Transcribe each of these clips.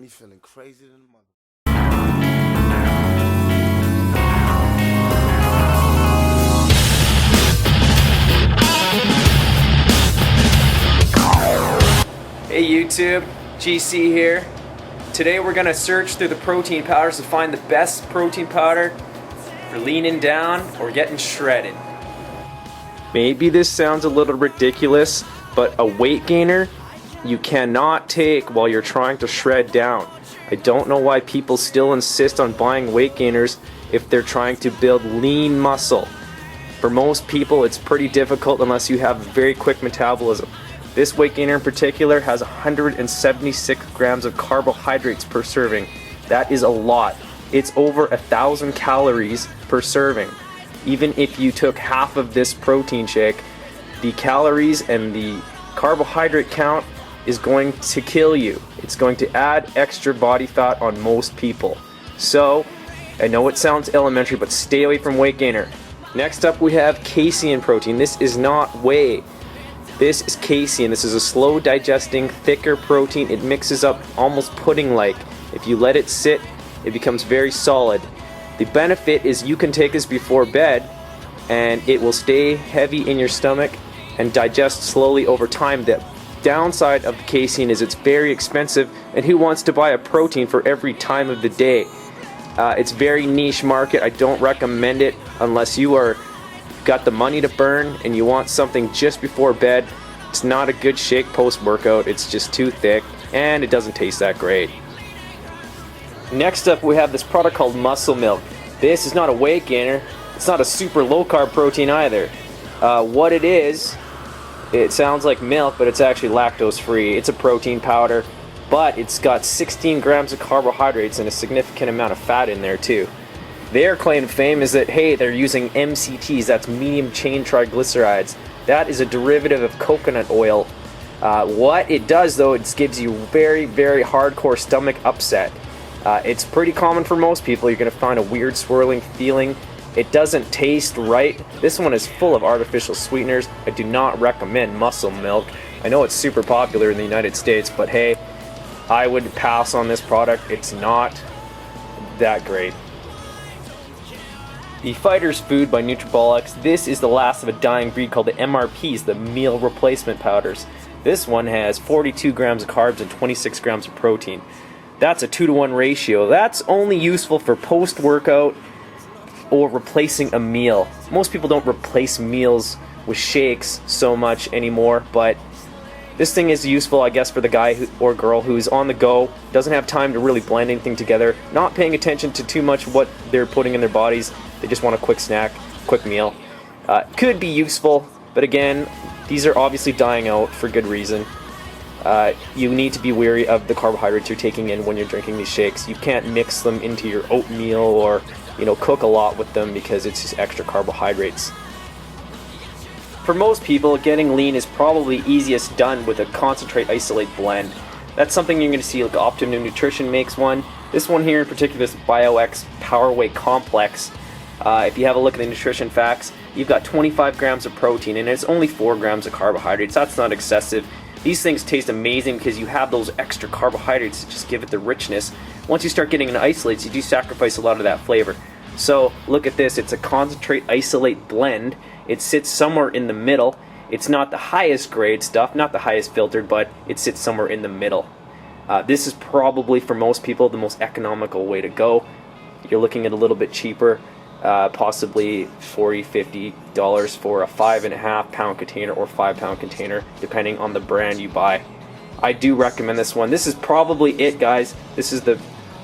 me feeling crazy than a mother. Hey YouTube, GC here. Today we're going to search through the protein powders to find the best protein powder for leaning down or getting shredded. Maybe this sounds a little ridiculous, but a weight gainer you cannot take while you're trying to shred down. I don't know why people still insist on buying weight gainers if they're trying to build lean muscle. For most people it's pretty difficult unless you have a very quick metabolism. This weight gainer in particular has 176 grams of carbohydrates per serving. That is a lot. It's over 1,000 calories per serving. Even if you took half of this protein shake, the calories and the carbohydrate count is going to kill you. It's going to add extra body fat on most people. So, I know it sounds elementary, but stay away from weight gainer. Next up we have casein protein. This is not whey. This is casein. This is a slow digesting, thicker protein. It mixes up almost pudding-like. If you let it sit, it becomes very solid. The benefit is you can take this before bed and it will stay heavy in your stomach and digest slowly over time. The downside of the casein is it's very expensive, and who wants to buy a protein for every time of the day? It's very niche market. I don't recommend it unless you are got the money to burn and you want something just before bed. It's not a good shake post-workout. It's just too thick and it doesn't taste that great. Next up we have this product called Muscle Milk. This is not a weight gainer. It's not a super low carb protein either. What it is, it sounds like milk, but it's actually lactose free. It's a protein powder, but it's got 16 grams of carbohydrates and a significant amount of fat in there too. Their claim to fame is that, hey, they're using MCTs, that's medium chain triglycerides. That is a derivative of coconut oil. What it does though, it gives you very, very hardcore stomach upset. It's pretty common for most people. You're going to find a weird swirling feeling. It doesn't taste right. This one is full of artificial sweeteners. I do not recommend Muscle Milk. I know it's super popular in the United States, but hey, I would pass on this product. It's not that great. The Fighter's Food by Nutribolics. This is the last of a dying breed called the MRPs, the meal replacement powders. This one has 42 grams of carbs and 26 grams of protein. That's a 2-to-1 ratio. That's only useful for post-workout or replacing a meal. Most people don't replace meals with shakes so much anymore, but this thing is useful, I guess, for the guy or girl who's on the go, doesn't have time to really blend anything together, not paying attention to too much what they're putting in their bodies. They just want a quick snack, quick meal. Could be useful, but again, these are obviously dying out for good reason. You need to be wary of the carbohydrates you're taking in when you're drinking these shakes. You can't mix them into your oatmeal or, cook a lot with them because it's just extra carbohydrates. For most people, getting lean is probably easiest done with a concentrate isolate blend. That's something you're going to see, like Optimum Nutrition makes one. This one here in particular is BioX Power Whey Complex. If you have a look at the nutrition facts, you've got 25 grams of protein and it's only 4 grams of carbohydrates. That's not excessive. These things taste amazing because you have those extra carbohydrates to just give it the richness. Once you start getting into isolates, you do sacrifice a lot of that flavor. So look at this, it's a concentrate isolate blend. It sits somewhere in the middle. It's not the highest grade stuff, not the highest filtered, but it sits somewhere in the middle. This is probably for most people the most economical way to go. You're looking at a little bit cheaper, possibly $40–50 for a 5.5 pound container or 5 pound container, depending on the brand you buy. I do recommend this one. This is probably it, guys. This is the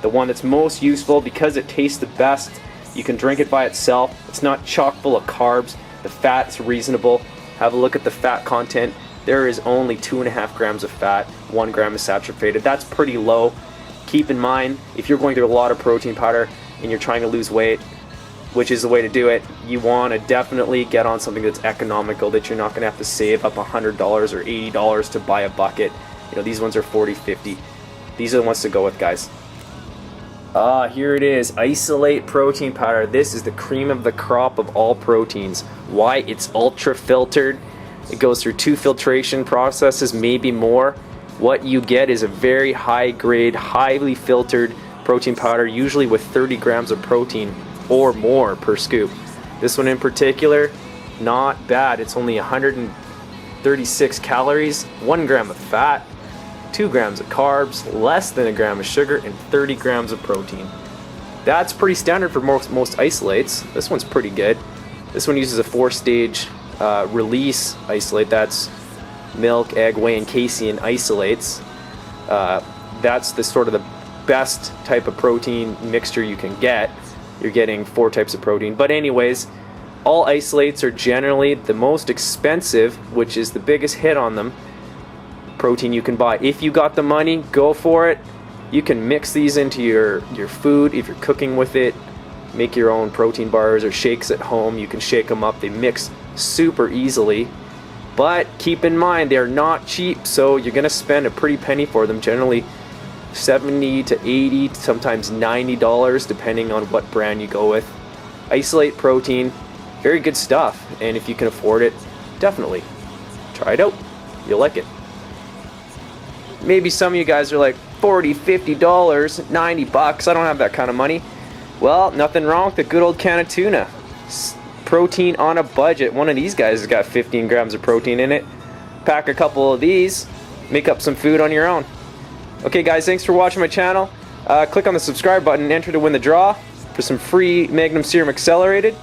one that's most useful because it tastes the best. You can drink it by itself. It's not chock full of carbs. The fat is reasonable. Have a look at the fat content. There is only 2.5 grams of fat. 1 gram is saturated. That's pretty low. Keep in mind, if you're going through a lot of protein powder and you're trying to lose weight, which is the way to do it, you want to definitely get on something that's economical, that you're not going to have to save up $100 or $80 to buy a bucket. These ones are $40–50. These are the ones to go with, guys. Here it is, isolate protein powder. This is the cream of the crop of all proteins. Why? It's ultra filtered. It goes through 2 filtration processes, maybe more. what you get is a very high grade, highly filtered protein powder, usually with 30 grams of protein or more per scoop. This one in particular, not bad. It's only 136 calories, 1 gram of fat, 2 grams of carbs, less than a gram of sugar, and 30 grams of protein. That's pretty standard for most isolates. This one's pretty good. This one uses a 4-stage release isolate. That's milk, egg, whey, and casein isolates. That's the sort of the best type of protein mixture you can get. You're getting 4 types of protein. But anyways, all isolates are generally the most expensive, which is the biggest hit on them, protein you can buy. If you got the money, go for it. You can mix these into your food if you're cooking with it. Make your own protein bars or shakes at home. You can shake them up. They mix super easily. But keep in mind, they're not cheap, so you're gonna spend a pretty penny for them. Generally $70 to $80, sometimes $90, depending on what brand you go with. Isolate protein, very good stuff. And if you can afford it, definitely try it out. You'll like it. Maybe some of you guys are like, $40, $50, $90, I don't have that kind of money. Well, nothing wrong with a good old can of tuna. Protein on a budget. One of these guys has got 15 grams of protein in it. Pack a couple of these, make up some food on your own. Okay guys, thanks for watching my channel. Click on the subscribe button and enter to win the draw for some free Magnum Serum Accelerated.